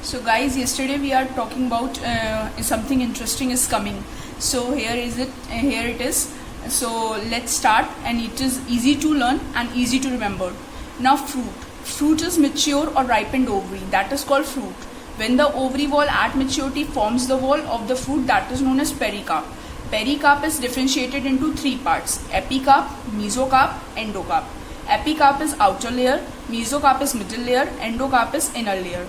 So guys, yesterday we are talking about something interesting is coming. So here it is. So let's start, and it is easy to learn and easy to remember. Now fruit is mature or ripened ovary, that is called fruit. When the ovary wall at maturity forms the wall of the fruit, that is known as pericarp. Pericarp is differentiated into three parts: epicarp, mesocarp, endocarp. Epicarp is outer layer, mesocarp is middle layer, endocarp is inner layer.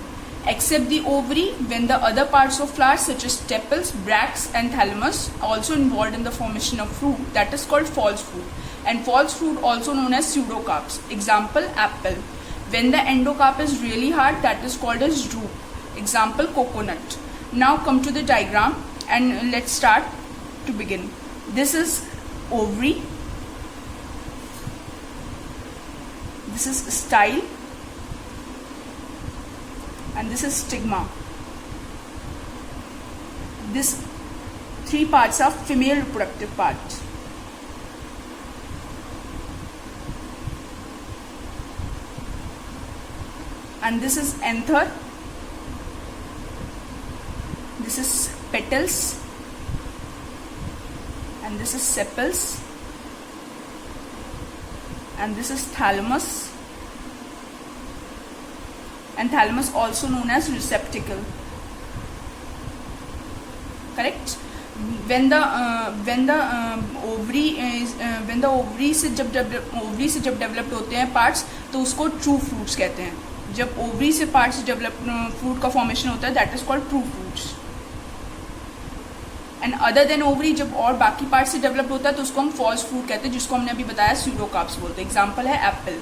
Except the ovary, when the other parts of flowers such as tepals, bracts and thalamus are also involved in the formation of fruit, that is called false fruit. And false fruit also known as pseudocarps. Example, apple. When the endocarp is really hard, that is called as drupe. Example, coconut. Now come to the diagram and let's start to begin. This is ovary. This is style. And this is stigma. These three parts are female reproductive parts. And this is anther. This is petals. And this is sepals. And this is thalamus. And thalamus also known as receptacle. Correct? When the ovary से जब developed होते हैं parts, तो उसको true fruits कहते हैं. जब ovary से पार्ट्स डेवलप फ्रूट का फॉर्मेशन होता है, that is called true fruits. And other than ovary जब और बाकी पार्ट से डेवलप होता है, तो उसको हम फॉल्स फ्रूट कहते हैं, जिसको हमने अभी बताया स्यूडोकार्प्स बोलते हैं. एग्जाम्पल है Apple.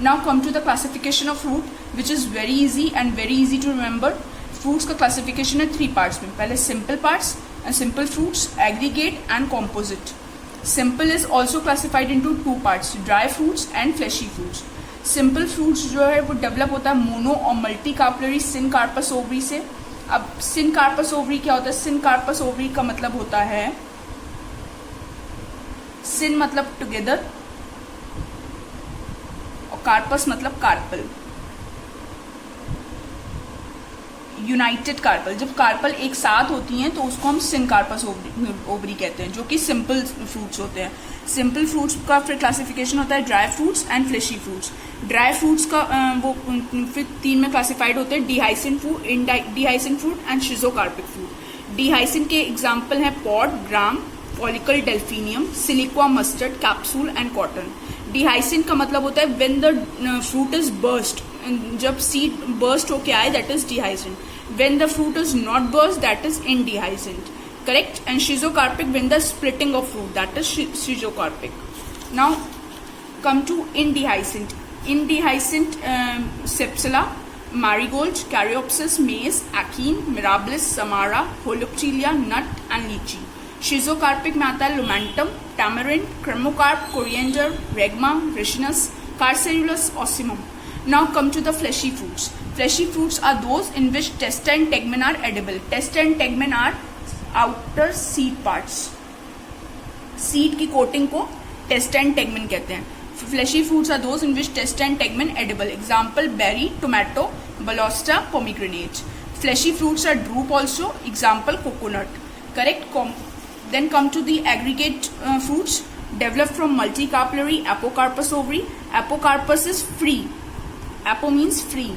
Now come to the classification of fruit, which is very easy and very easy to remember. Fruits का classification है three parts में. पहले simple parts and simple fruits, aggregate and composite. Simple is also classified into two parts, dry fruits and fleshy fruits. Simple fruits जो है वो develop होता है mono और multicarpellary syncarpous ovary से. अब syncarpous ovary क्या होता है? syncarpous ovary का मतलब होता है, syn मतलब together, कार्पस मतलब कार्पल, यूनाइटेड कार्पल. जब कार्पल एक साथ होती हैं तो उसको हम सिनकार्पस ओवरी कहते हैं, जो कि सिंपल फ्रूट्स होते हैं. सिंपल फ्रूट्स का फिर क्लासिफिकेशन होता है dry fruits and fleshy fruits. Dry fruits का वो फिर तीन में क्लासिफाइड होते हैं: dehiscent fruit, dehiscent fruit and schizocarpic fruit. Dehiscent के एग्जाम्पल हैं pod, gram, follicle, delphinium, siliqua, mustard, capsule and cotton. Dehiscent का मतलब होता है when the fruit is burst, जब सीड बर्स्ट होके आए, that is dehiscent. When the fruit is not burst, that is indehiscent. Correct? And schizocarpic when the splitting of fruit, that is schizocarpic. Now come to indehiscent. Indehiscent cypsela, marigold, caryopsis, maize, achene, mirabilis, samara, holoptelea, nut and litchi. Schizocarpic में आता है lomentum, tamarind, cremocarp, coriander, regma, ricinus, carcerulus, ocimum. Now come to the fleshy fruits. Fleshy fruits are those in which testa and tegmen are edible. Testa and tegmen are outer seed parts. Seed की coating को testa and tegmen कहते हैं. Fleshy fruits are those in which testa and tegmen edible. Example: berry, tomato, balusta, pomegranate. Fleshy fruits are drupe also. Example: coconut. Correct? Then come to the aggregate fruits developed from multicarpellary apocarpous ovary. Apocarpus is free. Apo means free.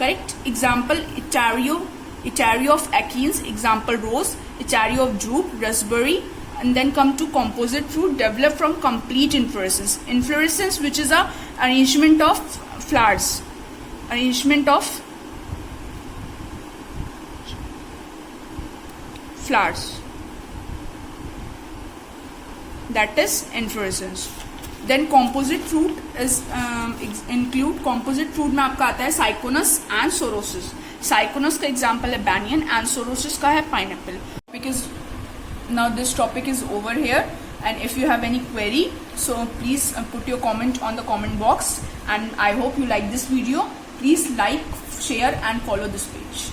Correct? Example: Itario of achenes. Example: rose. Itario of drupe, raspberry. And then come to composite fruit developed from complete inflorescence. Inflorescence, which is a arrangement of flowers. Arrangement of flowers, that is inflorescence. Then composite fruit is include composite fruit में आपका आता है साइकोनस and sorosis. साइकोनस का example है banyan and sorosis का है pineapple. Because now this topic is over here, and if you have any query, so please put your comment on the comment box, and I hope you like this video. Please like, share and follow this page.